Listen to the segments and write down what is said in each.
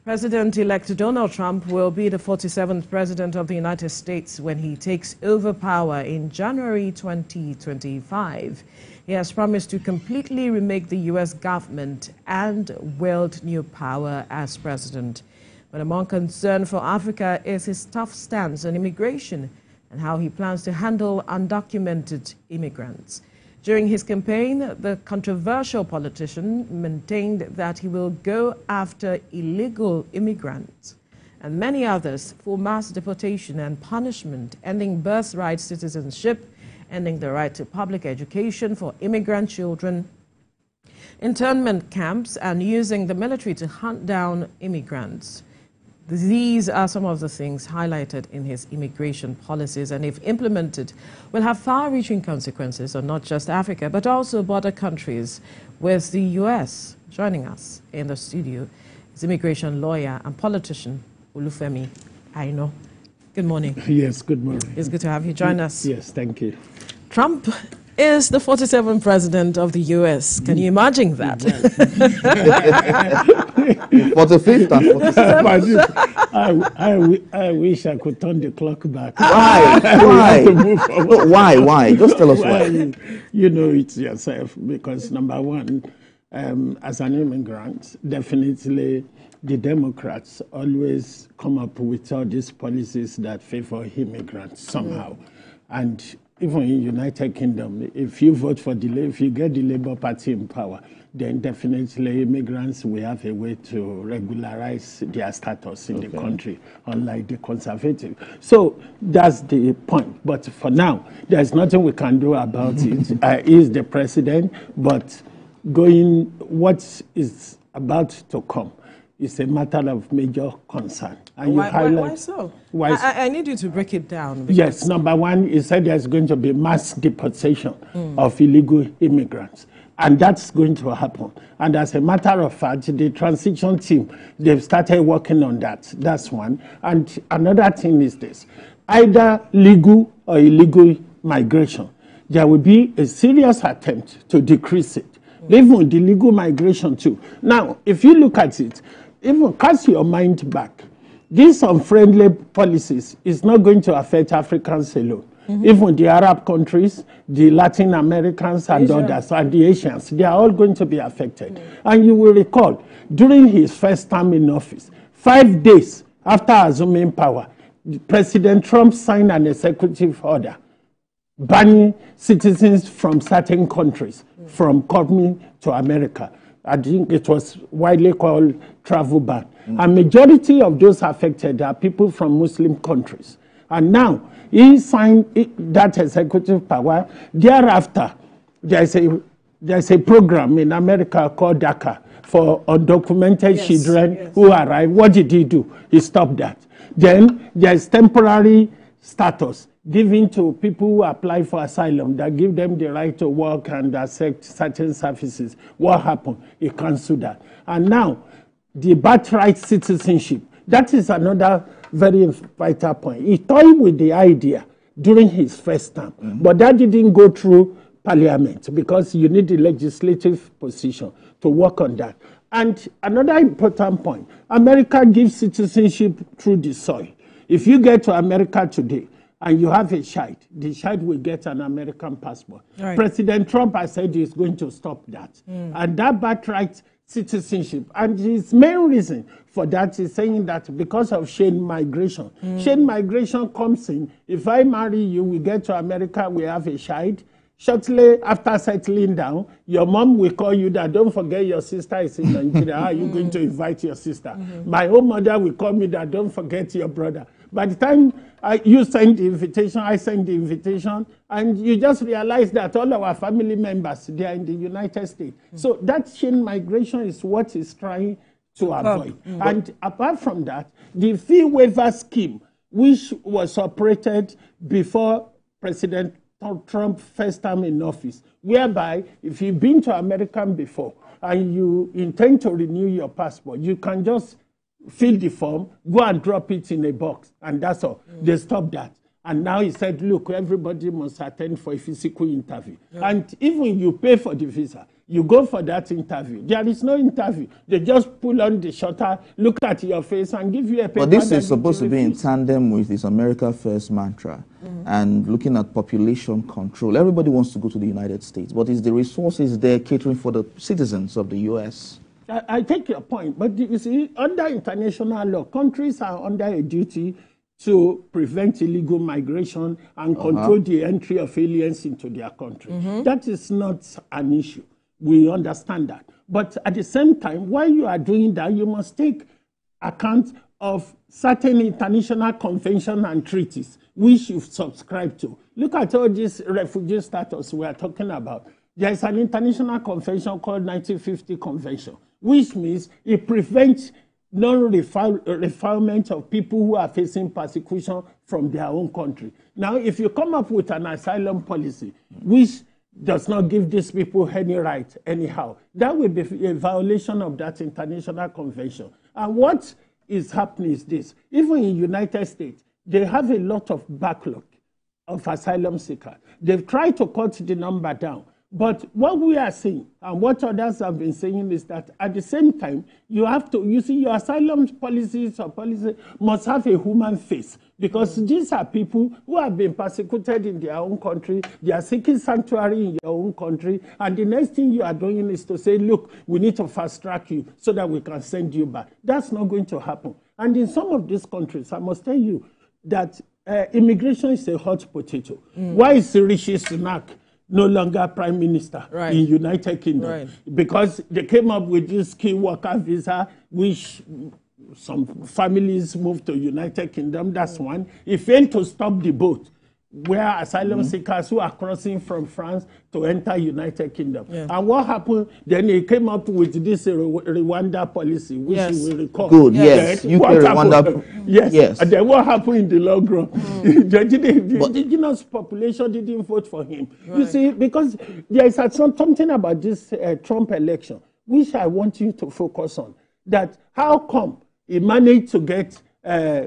President-elect Donald Trump will be the 47th President of the United States when he takes over power in January 2025. He has promised to completely remake the U.S. government and wield new power as president. But among concern for Africa is his tough stance on immigration and how he plans to handle undocumented immigrants. During his campaign, the controversial politician maintained that he will go after illegal immigrants and many others for mass deportation and punishment, ending birthright citizenship, ending the right to public education for immigrant children, internment camps, and using the military to hunt down immigrants. These are some of the things highlighted in his immigration policies, and if implemented, will have far-reaching consequences on not just Africa, but also border countries with the U.S. Joining us in the studio is immigration lawyer and politician Olufemi Aino. Good morning. Yes, good morning. It's good to have you join us. Yes, thank you. Trump is the 47th president of the U.S. Can you imagine that? 45th and 47th. I wish I could turn the clock back. Why? Why? Why? Just tell us why. You know it yourself, because number one, as an immigrant, definitely the Democrats always come up with all these policies that favor immigrants somehow. And even in United Kingdom, if you vote for if you get the Labour Party in power, then definitely immigrants will have a way to regularize their status in the country, unlike the Conservative. So that's the point. But for now, there's nothing we can do about it. He's the president, but what is about to come is a matter of major concern. And why so? I need you to break it down. Yes, number one, he said there's going to be mass deportation of illegal immigrants. And that's going to happen. And as a matter of fact, the transition team, they've started working on that. That's one. And another thing is this. Either legal or illegal migration, there will be a serious attempt to decrease it. Even the legal migration too. Now, if you look at it, even cast your mind back. These unfriendly policies is not going to affect Africans alone. Even the Arab countries, the Latin Americans and others, and the Asians, they are all going to be affected. And you will recall, during his first term in office, 5 days after assuming power, President Trump signed an executive order banning citizens from certain countries from coming to America. I think it was widely called travel ban. A majority of those affected are people from Muslim countries. And now, he signed that executive power. Thereafter, there's a program in America called DACA for undocumented children who arrive. What did he do? He stopped that. Then there's temporary status given to people who apply for asylum that give them the right to work and accept certain services. What happened? He canceled that. And now, the birthright citizenship, that is another very vital point. He toyed with the idea during his first term, but that didn't go through Parliament because you need the legislative position to work on that. And another important point, America gives citizenship through the soil. If you get to America today and you have a child, the child will get an American passport. Right. President Trump has said he's going to stop that. And that birthright citizenship. And his main reason for that is saying that because of chain migration. Chain migration comes in. If I marry you, we get to America, we have a child. Shortly after settling down, your mom will call you that, don't forget your sister is in Nigeria. How are you going to invite your sister? My own mother will call me that, don't forget your brother. By the time you send the invitation, I send the invitation, and you just realize that all our family members, they are in the United States. So that chain migration is what is trying to avoid. And apart from that, the fee waiver scheme, which was operated before President Trump first time in office, whereby if you've been to America before and you intend to renew your passport, you can just fill the form, go and drop it in a box, and that's all. They stopped that. And now he said, look, everybody must attend for a physical interview. And even you pay for the visa, You go for that interview. There is no interview. They just pull on the shutter, look at your face, and give you a paper. But this is supposed to be in tandem with this America First mantra and looking at population control. Everybody wants to go to the United States, but is the resources there catering for the citizens of the U.S.? I take your point, but you see, under international law, countries are under a duty to prevent illegal migration and control the entry of aliens into their country. That is not an issue. We understand that. But at the same time, while you are doing that, you must take account of certain international conventions and treaties which you subscribe to. Look at all this refugee status we are talking about. There is an international convention called 1950 Convention, which means it prevents non-refoulement of people who are facing persecution from their own country. Now, if you come up with an asylum policy which does not give these people any right anyhow, that will be a violation of that international convention. And what is happening is this. Even in the United States, they have a lot of backlog of asylum seekers. They've tried to cut the number down. But what we are seeing, and what others have been saying, is that at the same time, you see, your asylum policies or policy must have a human face, because these are people who have been persecuted in their own country. They are seeking sanctuary in your own country. And the next thing you are doing is to say, look, we need to fast track you so that we can send you back. That's not going to happen. And in some of these countries, I must tell you that immigration is a hot potato. Why is Rishi Sunak no longer prime minister in United Kingdom? Because they came up with this skilled worker visa, which some families moved to United Kingdom. That's one. It failed to stop the boat where asylum seekers who are crossing from France to enter United Kingdom. And what happened? Then he came up with this Rwanda policy, which you will recall. Good, yes. UK Rwanda. Yes. And then what happened in the long run? The indigenous population didn't vote for him. You see, because there is something about this Trump election, which I want you to focus on. That how come he managed to get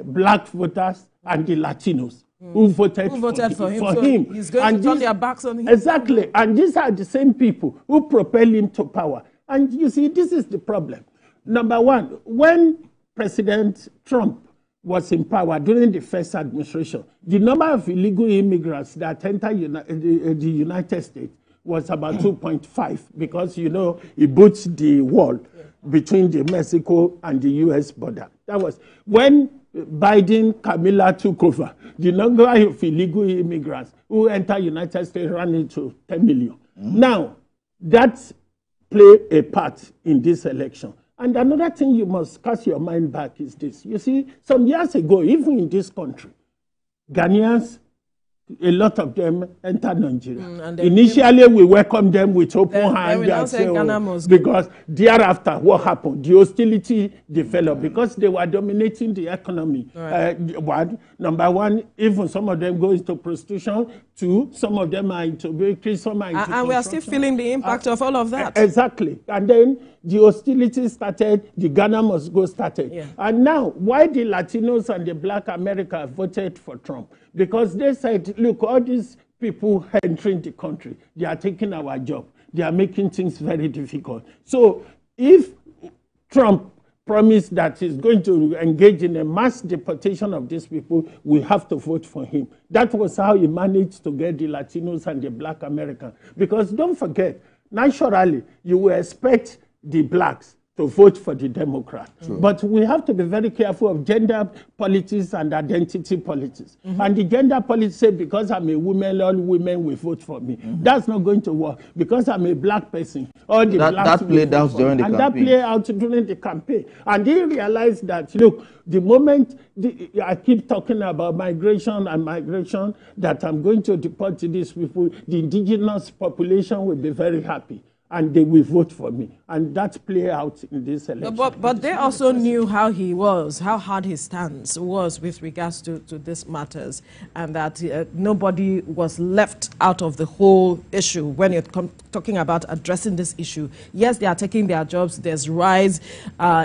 black voters and the Latinos who voted for him. He's going to turn their backs on him. Exactly. And these are the same people who propel him to power. And you see, this is the problem. Number one, when President Trump was in power during the first administration, the number of illegal immigrants that entered the United States was about 2.5, because, you know, he built the wall between the Mexico and the U.S. border. That was when Biden, Kamala took over. The number of illegal immigrants who enter United States ran into 10 million. Now, that played a part in this election. And another thing you must cast your mind back is this. You see, some years ago, even in this country, Ghanaians, a lot of them entered Nigeria. Initially, we welcomed them with open hands, because thereafter, what happened? The hostility developed because they were dominating the economy. Number one, even some of them go into prostitution. Two, some of them are into bakery, some are into and we are still feeling the impact of all of that. Exactly. And then the hostility started, the Ghana must go started. And now, why the Latinos and the Black America voted for Trump? Because they said, look, all these people entering the country, they are taking our job. They are making things very difficult. So if Trump promised that he's going to engage in a mass deportation of these people, we have to vote for him. That was how he managed to get the Latinos and the Black Americans. Because don't forget, naturally, you will expect the blacks to vote for the Democrat. But we have to be very careful of gender politics and identity politics. And the gender politics say, because I'm a woman, all women will vote for me. That's not going to work. Because I'm a black person, all the blacks that played out during the campaign. And that played out during the campaign. And they realized that, look, the moment I keep talking about migration, that I'm going to deport these people, the indigenous population will be very happy. And they will vote for me. And that's play out in this election. But they also knew how he was, how hard his stance was with regards to these matters, and that nobody was left out of the whole issue when you're talking about addressing this issue. Yes, they are taking their jobs. There's rise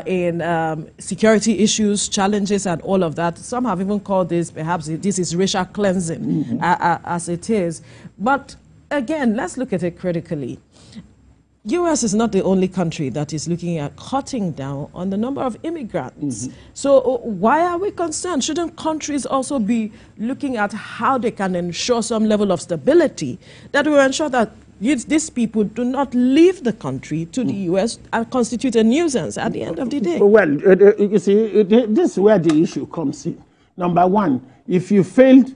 in security issues, challenges, and all of that. Some have even called this, perhaps this is racial cleansing, as it is. But again, let's look at it critically. U.S. is not the only country that is looking at cutting down on the number of immigrants. So why are we concerned? Shouldn't countries also be looking at how they can ensure some level of stability that will ensure that these people do not leave the country to the U.S. and constitute a nuisance at the end of the day? Well, you see, this is where the issue comes in. Number one, if you failed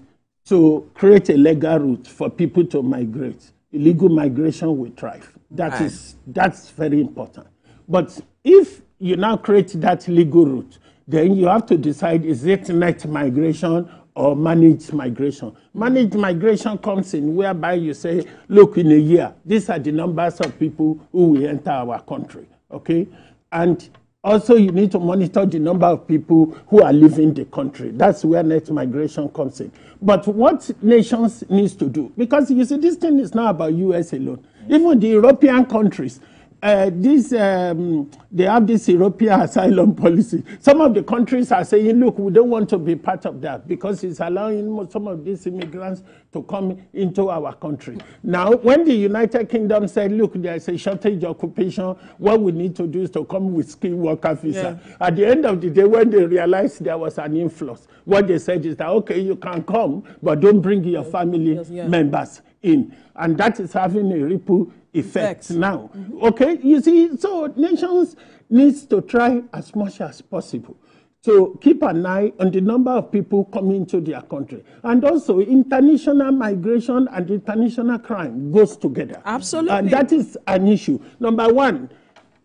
to create a legal route for people to migrate, illegal migration will thrive. That's very important. But if you now create that legal route, then you have to decide, is it net migration or managed migration? Managed migration comes in whereby you say, look, in a year, these are the numbers of people who will enter our country, okay? And also you need to monitor the number of people who are leaving the country. That's where net migration comes in. But what nations needs to do, because you see, this thing is not about US alone. Even the European countries, they have this European asylum policy. Some of the countries are saying, look, we don't want to be part of that because it's allowing some of these immigrants to come into our country. Now, when the United Kingdom said, look, there's a shortage occupation, what we need to do is to come with skilled worker visa. Yeah. At the end of the day, when they realized there was an influx, what they said is that, okay, you can come, but don't bring your family members in. And that is having a ripple effect now. Okay, you see, so nations needs to try as much as possible to keep an eye on the number of people coming to their country. And also, international migration and international crime goes together. Absolutely. And that is an issue. Number one,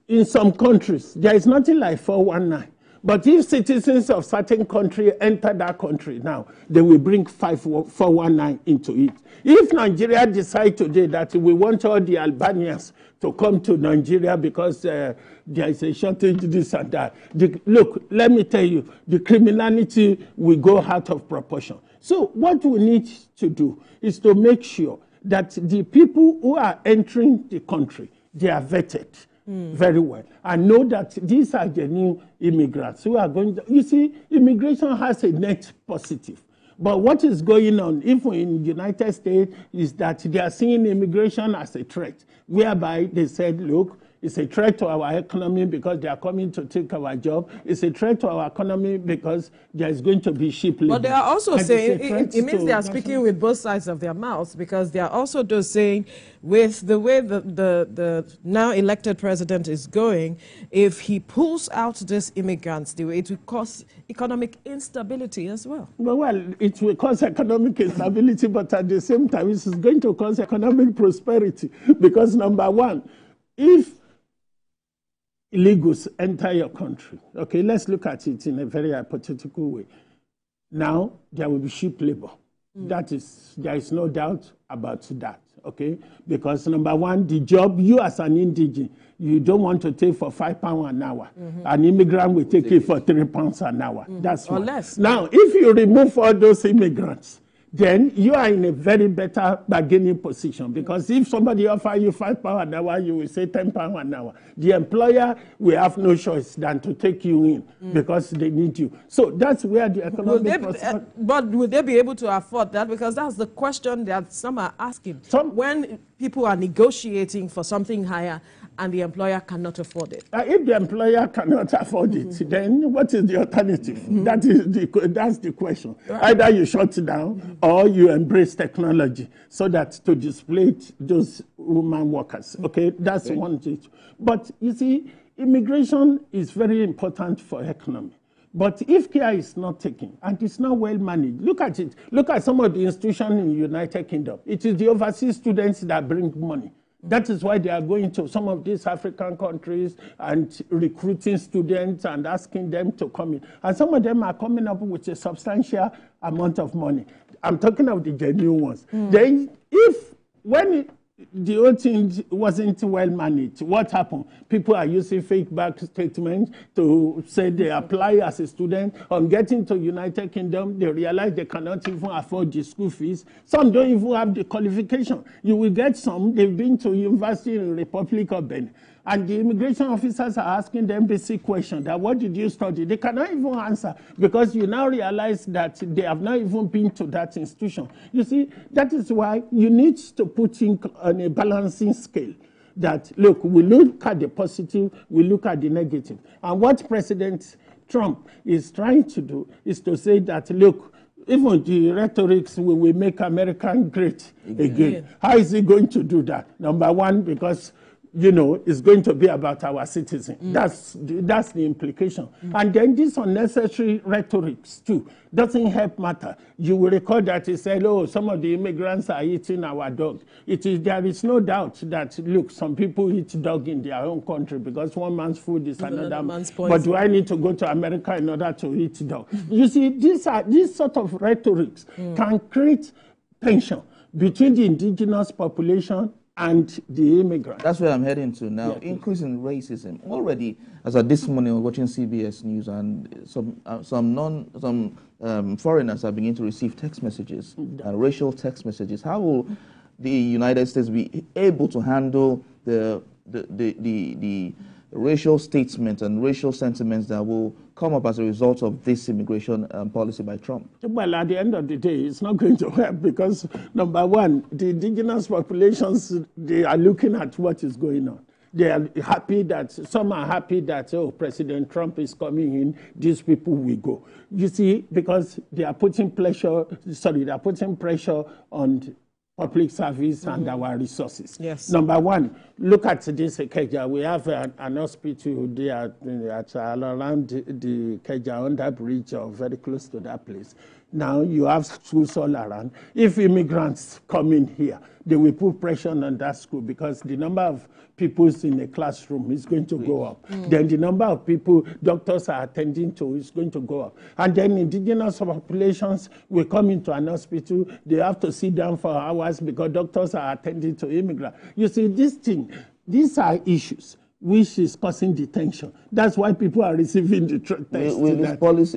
in some countries, there is nothing like 419. But if citizens of certain country enter that country now, they will bring 419 into it. If Nigeria decide today that we want all the Albanians to come to Nigeria because there is a shortage, this and that, look, let me tell you, the criminality will go out of proportion. So what we need to do is to make sure that the people who are entering the country, they are vetted very well, and know that these are the new immigrants who are going to, you see, immigration has a net positive. But what is going on, even in the United States, is that they are seeing immigration as a threat, whereby they said, look, it's a threat to our economy because they are coming to take our job. It's a threat to our economy because there is going to be cheap labor. But they are also saying, it means they are speaking with both sides of their mouths, because they are also just saying, with the way the now elected president is going, if he pulls out these immigrants, it will cause economic instability as well. Well, it will cause economic instability, but at the same time, it is going to cause economic prosperity. Because number one, if illegals enter your country, okay, let's look at it in a very hypothetical way. Now, there will be cheap labor. There is no doubt about that, okay? Because number one, the job, you as an indigent, you don't want to take for £5 an hour. An immigrant will take it for £3 an hour. That's or one. less. Now, if you remove all those immigrants, then you are in a very better bargaining position, because if somebody offers you £5 an hour, you will say £10 an hour. The employer will have no choice than to take you in because they need you. So that's where the economic but will they be able to afford that? Because that's the question that some are asking. When people are negotiating for something higher and the employer cannot afford it. If the employer cannot afford it, then what is the alternative? That's the question. Right. Either you shut it down or you embrace technology so that to displace those woman workers. Okay, that's one thing. But you see, immigration is very important for economy. But if care is not taken and it's not well managed, look at it. Look at some of the institutions in the United Kingdom. It is the overseas students that bring money. That is why they are going to some of these African countries and recruiting students and asking them to come in. And some of them are coming up with a substantial amount of money. I'm talking of the genuine ones. Then when the whole thing wasn't well managed, what happened? People are using fake bank statements to say they apply as a student. On getting to United Kingdom, they realize they cannot even afford the school fees. Some don't even have the qualification. You will get some, they've been to university in the Republic of Benin. And the immigration officers are asking them basic questions, that what did you study? They cannot even answer, because you now realize that they have not even been to that institution. You see, that is why you need to put in on a balancing scale that, look, we look at the positive, we look at the negative. And what President Trump is trying to do is to say that, look, even the rhetorics will make America great again. How is he going to do that? Number one, because it's going to be about our citizens. That's the implication. And then this unnecessary rhetorics too doesn't help matter. You will recall that he said, oh, some of the immigrants are eating our dog. There is no doubt that, look, some people eat dog in their own country because one man's food is another man's poison. But do I need to go to America in order to eat dog? You see, these sort of rhetorics can create tension between the indigenous population and the immigrants. That's where I'm heading to now. Yeah. Increase in racism. Already, as of this morning, I was watching CBS News, and some foreigners are beginning to receive text messages, racial text messages. How will the United States be able to handle the racial statements and racial sentiments that will come up as a result of this immigration policy by Trump? Well, at the end of the day, it's not going to help because, number one, the indigenous populations, they are looking at what is going on. They are happy that, some are happy that, oh, President Trump is coming in, these people will go. You see, because they are putting pressure on public service and our resources. Yes. Number one, look at this Ikeja. We have an hospital there around the Ikeja under bridge or very close to that place. Now you have schools all around. If immigrants come in here, they will put pressure on that school because the number of pupils in a classroom is going to go up. Then the number of people doctors are attending to is going to go up. And then indigenous populations will come into an hospital. They have to sit down for hours because doctors are attending to immigrants. You see, these are issues which is causing detention. That's why people are receiving the test.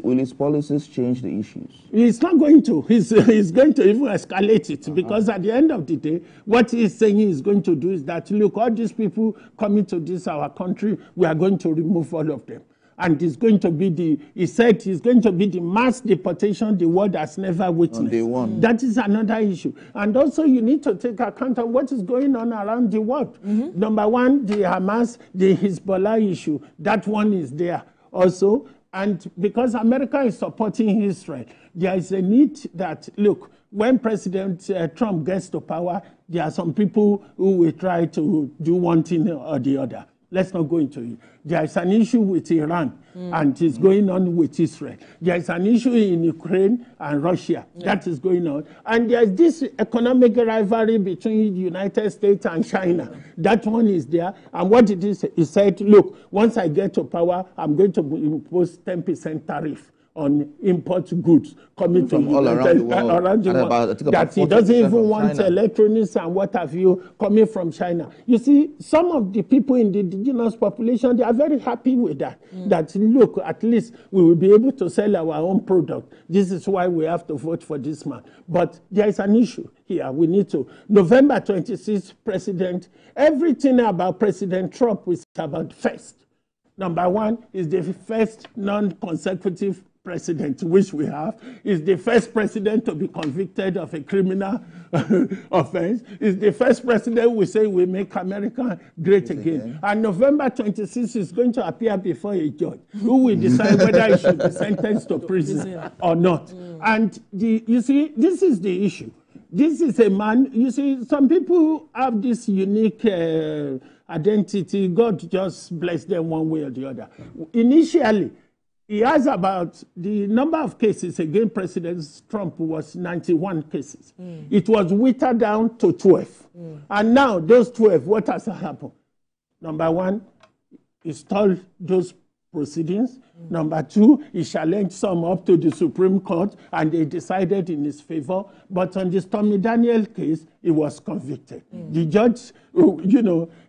Will his policies change the issues? He's not going to. He's going to even escalate it because at the end of the day, what he's saying he's going to do is that, look, all these people coming to our country, we are going to remove all of them. And it's going to be he said it's going to be the mass deportation the world has never witnessed. On day one. That is another issue. And also you need to take account of what is going on around the world. Number one, the Hamas, the Hezbollah issue, that one is there also. And because America is supporting Israel, there is a need that, look, when President Trump gets to power, there are some people who will try to do one thing or the other. Let's not go into it. There is an issue with Iran, and it's going on with Israel. There is an issue in Ukraine and Russia. That is going on. And there is this economic rivalry between the United States and China. That one is there. And what it is, he said, look, once I get to power, I'm going to impose 10% tariff on import goods coming from to all around the world. That he doesn't even want electronics and what have you coming from China. You see, some of the people in the indigenous population, they are very happy with that. That, look, at least we will be able to sell our own product. This is why we have to vote for this man. But there is an issue here. We need to. November 26th, President, everything about President Trump is about first. Number one is the first non-consecutive president, which we have, is the first president to be convicted of a criminal offense, is the first president we say will make America great again. And November 26th is going to appear before a judge who will decide whether he should be sentenced to prison or not. And you see, this is the issue. This is a man, you see, some people have this unique identity. God just bless them one way or the other. Initially, he has about the number of cases against President Trump was 91 cases. It was whittled down to 12. And now those 12, what has happened? Number one, he stalled those proceedings. Number two, he challenged some up to the Supreme Court and they decided in his favor. But on the Stormy Daniels case, he was convicted. The judge,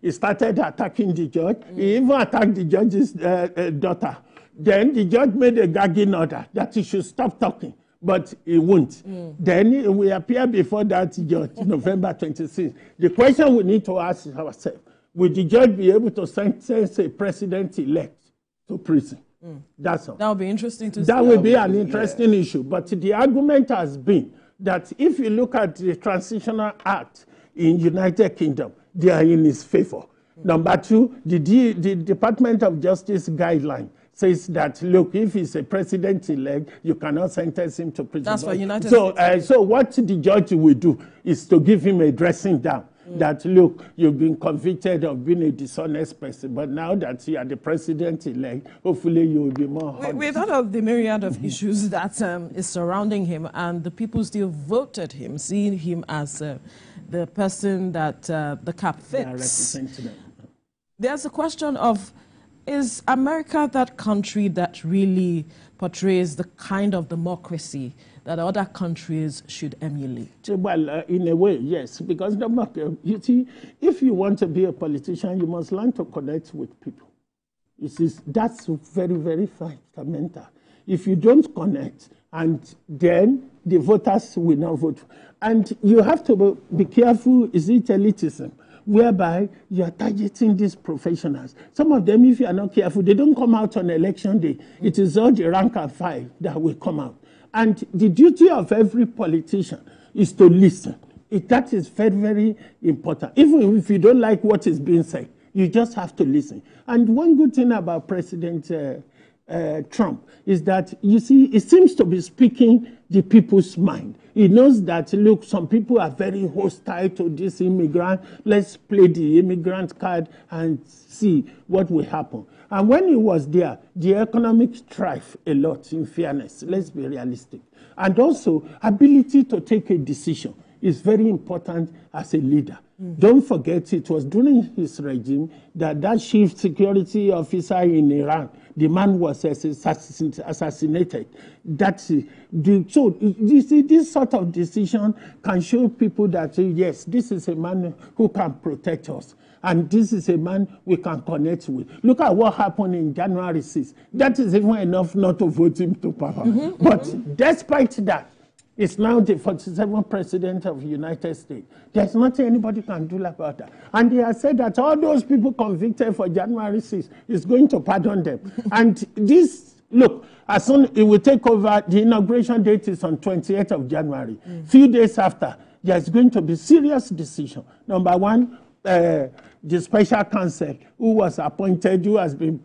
he started attacking the judge. He even attacked the judge's daughter. Then the judge made a gagging order that he should stop talking, but he won't. Then we appear before that judge, November 26th. The question we need to ask ourselves, will the judge be able to sentence a president-elect to prison? That's all. That would be interesting to see. That will be an interesting issue. But the argument has been that if you look at the Transitional Act in United Kingdom, they are in his favor. Number two, the Department of Justice guideline says that, look, if he's a president-elect, you cannot sentence him to prison. That's for United States. So what the judge will do is to give him a dressing down. That, look, you've been convicted of being a dishonest person, but now that you are the president-elect, hopefully you will be more honest. With all of the myriad of issues that is surrounding him, and the people still voted him, seeing him as the person that the cap fits, there's a question of, is America that country that really portrays the kind of democracy that other countries should emulate? Well, in a way, yes, because you see, if you want to be a politician, you must learn to connect with people. You see, that's very, very fundamental. If you don't connect, and then the voters will not vote. And you have to be careful, is it elitism? Whereby you are targeting these professionals. Some of them, if you are not careful, they don't come out on election day. It is all the rank and file that will come out. And the duty of every politician is to listen. That is very, very important. Even if you don't like what is being said, you just have to listen. And one good thing about President Trump is that, you see, it seems to be speaking the people's mind. He knows that, look, some people are very hostile to this immigrant. Let's play the immigrant card and see what will happen. And when he was there, the economics thrived a lot, in fairness. Let's be realistic. And also, ability to take a decision is very important as a leader. Don't forget, it was during his regime that chief security officer in Iran, the man was assassinated. So you see, this sort of decision can show people that, yes, this is a man who can protect us. And this is a man we can connect with. Look at what happened in January 6th. That is even enough not to vote him to power. But despite that, it's now the 47th president of the United States. There's nothing anybody can do about that. And they have said that all those people convicted for January 6th is going to pardon them. And this, look, as soon it will take over, the inauguration date is on 28th of January. Few days after, there's going to be serious decision. Number one, the special counsel who was appointed, who has been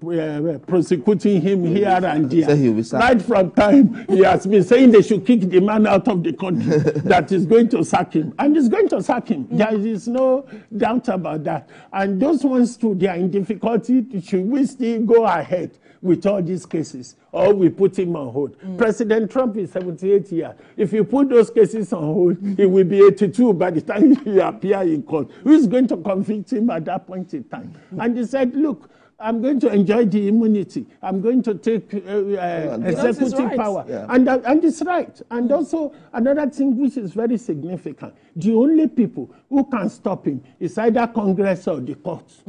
prosecuting him here and there. Right from time, he has been saying they should kick the man out of the country, that is going to sack him. And he's going to sack him. There is no doubt about that. And those ones too, they are in difficulty. Should we still go ahead with all these cases, or we put him on hold? President Trump is 78 years. If you put those cases on hold, he will be 82 by the time he appears in court. Who is going to convict him at that point in time? And he said, look, I'm going to enjoy the immunity. I'm going to take executive power. Yeah. And it's right. And also, another thing which is very significant, the only people who can stop him is either Congress or the courts.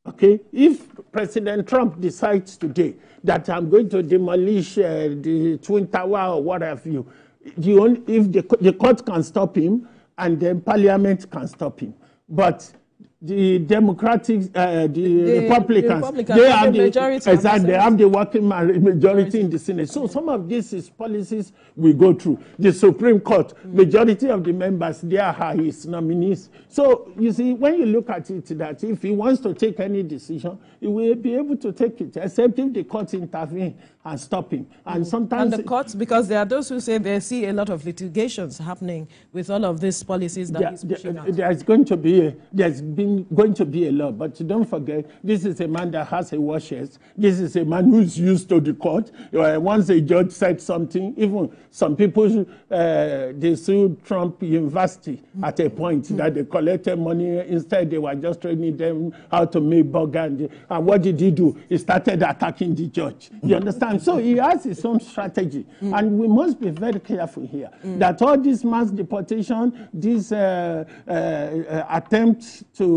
Okay, if President Trump decides today that I'm going to demolish the Twin Tower or what have you, if the court can stop him and then Parliament can stop him. But the Democratic, the Republicans, they have the majority. Exactly, they have the working majority in the Senate. So some of these policies we go through. The Supreme Court, majority of the members, they are his nominees. So you see, when you look at it, that if he wants to take any decision, he will be able to take it, except if the court intervene and stop him. And sometimes the courts, because there are those who say they see a lot of litigations happening with all of these policies that he's pushing out. There's going to be a lot, but don't forget, this is a man that has a war chest. This is a man who's used to the court. Once a judge said something, even some people, they sued Trump University at a point that they collected money. Instead, they were just training them how to make burger. And what did he do? He started attacking the judge. You understand? So he has his own strategy. And we must be very careful here that all this mass deportation, this attempt to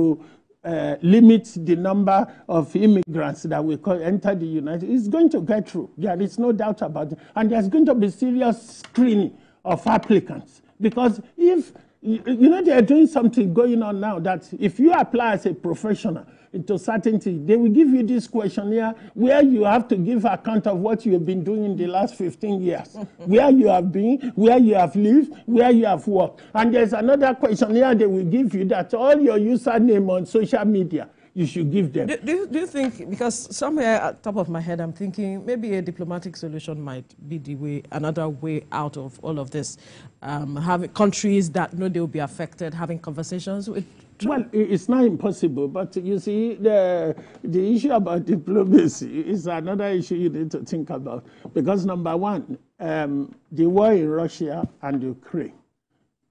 limit the number of immigrants that will enter the United States is going to get through. There is no doubt about it. And there's going to be serious screening of applicants. Because if, you know, they are doing something going on now that if you apply as a professional, into certainty. They will give you this questionnaire where you have to give account of what you have been doing in the last 15 years, where you have been, where you have lived, where you have worked. And there's another questionnaire they will give you that all your username on social media, you should give them. Do you think, because somewhere at the top of my head, I'm thinking maybe a diplomatic solution might be the way, another way out of all of this. Having countries that know they will be affected, having conversations with Trump. Well, it's not impossible, but you see, the issue about diplomacy is another issue you need to think about. Because number one, the war in Russia and Ukraine,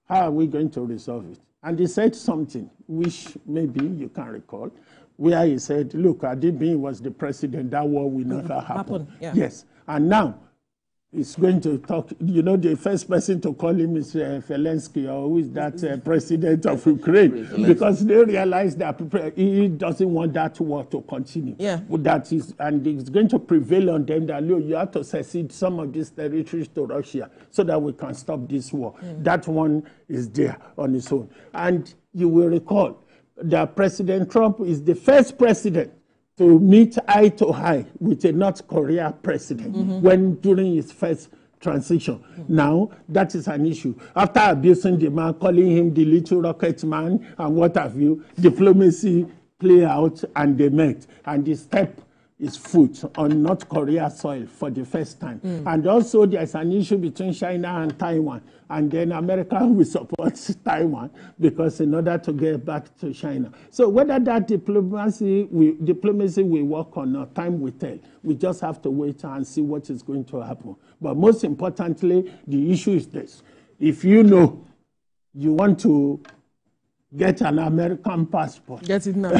how are we going to resolve it? And he said something, which maybe you can recall, where he said, look, Adibin was the president, that war will never happen. Yeah. Yes. And now, he's going to talk, you know, the first person to call him is Zelensky, or who is that president of Ukraine, because they realize that he doesn't want that war to continue. Yeah. That is, and it's going to prevail on them that, look, you have to cede some of these territories to Russia so that we can stop this war. That one is there on its own. And you will recall that President Trump is the first president to meet eye to eye with a North Korea president when during his first transition. Now, that is an issue. After abusing the man, calling him the little rocket man and what have you, diplomacy play out and they met. And the step is foot on North Korea soil for the first time. And also there's an issue between China and Taiwan. And then America will support Taiwan because in order to get back to China. So whether that diplomacy will work or not, time will tell. We just have to wait and see what is going to happen. But most importantly, the issue is this. If you know you want to get an American passport. Get it now. Or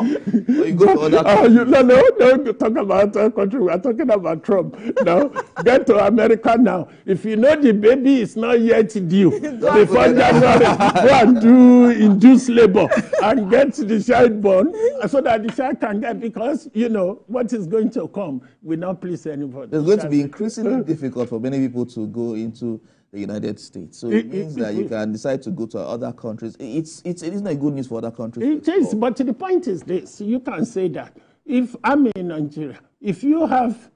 you go to other countries. No, talk about our country. We are talking about Trump. No, get to America now. If you know the baby is not yet due, before January, go and do induced labor and get the child born so that the child can get, because, you know, what is going to come will not please anybody. It's going to be increasingly difficult for many people to go into the United States. So it means that you can decide to go to other countries. It isn't a good news for other countries. It is, but the point is this. You can say that if I'm in Nigeria, if you have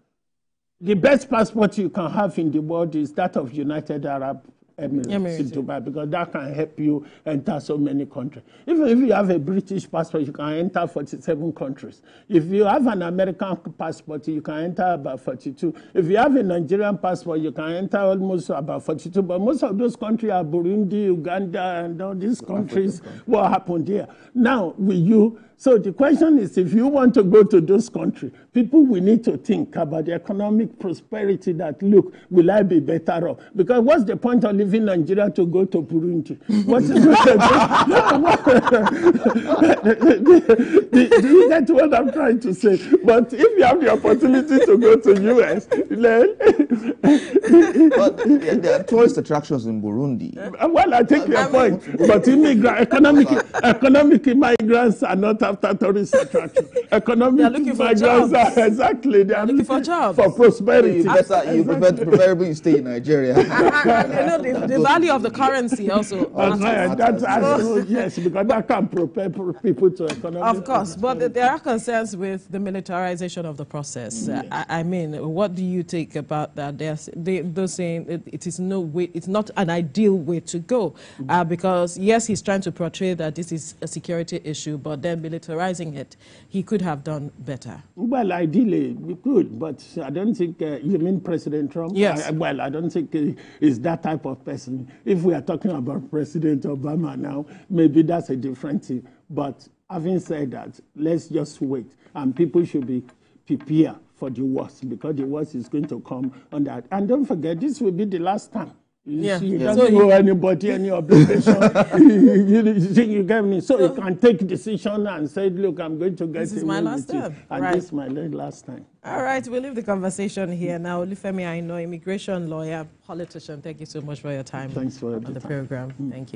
the best passport you can have in the world is that of United Arab Emirates in Dubai, because that can help you enter so many countries. Even if you have a British passport, you can enter 47 countries. If you have an American passport, you can enter about 42. If you have a Nigerian passport, you can enter almost about 42. But most of those countries are Burundi, Uganda, and all these countries. What happened there? Now, will you? So the question is, if you want to go to those countries, people will need to think about the economic prosperity that, look, will I be better off? Because what's the point of leaving Nigeria to go to Burundi? What is do you get what I'm trying to say? But if you have the opportunity to go to US, then... But there are tourist attractions in Burundi. Well, I take your point. But economic immigrants are not after tourist attraction. Economic migrants are exactly, they are looking for jobs, for prosperity. So you preferably stay in Nigeria. And you know, the value of the currency also. Yes, because that can prepare people to economic. Of course, but there are concerns with the militarization of the process. Yes. I mean, what do you take about that? They're saying it is no way, it's not an ideal way to go, because yes, he's trying to portray that this is a security issue, but then militarizing it, he could have done better. Well, ideally, we could, but I don't think, you mean President Trump? Yes. I don't think he's that type of person. If we are talking about President Obama now, maybe that's a different thing. But having said that, let's just wait. And people should be prepared for the worst, because the worst is going to come on that. And don't forget, this will be the last time. He doesn't owe anybody any obligation. You get me? So you can take decision and say, look, I'm going to get this is my last time. And this is my last time. All right, we'll leave the conversation here now. Olufemi, I know, immigration lawyer, politician, thank you so much for your time. Thanks for on the program. Thank you.